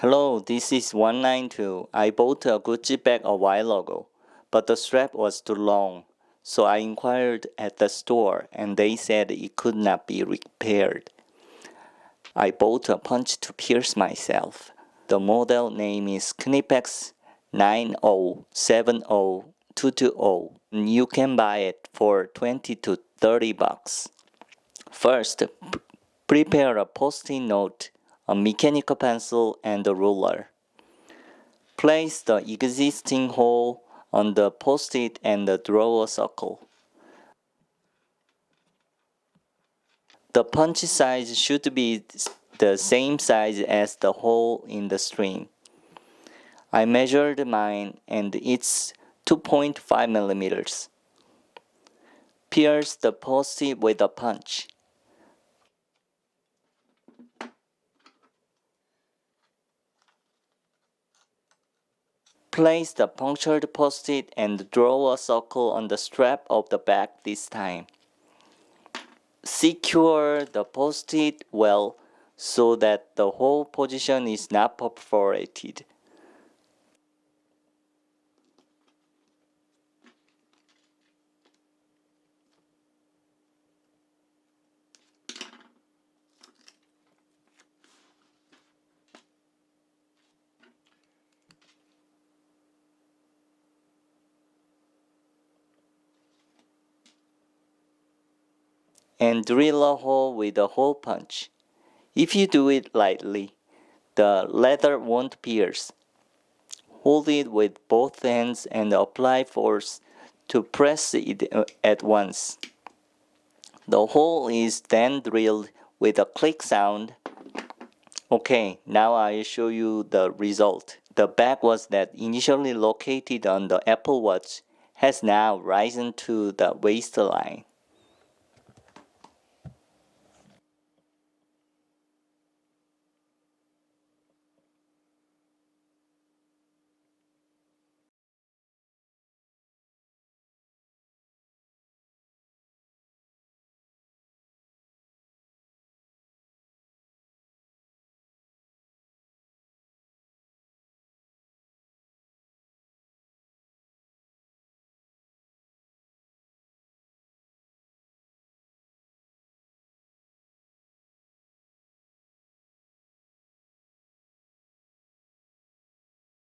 Hello, this is 192. I bought a Gucci bag a while ago, but the strap was too long, so I inquired at the store and they said it could not be repaired. I bought a punch to pierce myself. The model name is Knipex 9070220. You can buy it for 20 to 30 bucks. First, prepare a post-it note, a mechanical pencil, and a ruler. Place the existing hole on the post-it and draw a circle. The punch size should be the same size as the hole in the string. I measured mine and it's 2.5 millimeters. Pierce the post-it with a punch. Place the punctured post-it and draw a circle on the strap of the bag this time. Secure the post-it well so that the hole position is not perforated. And drill a hole with a hole punch. If you do it lightly, the leather won't pierce. Hold it with both hands and apply force to press it at once. The hole is then drilled with a click sound. Okay, now I'll show you the result. The bag was that initially located on the Apple Watch has now risen to the waistline.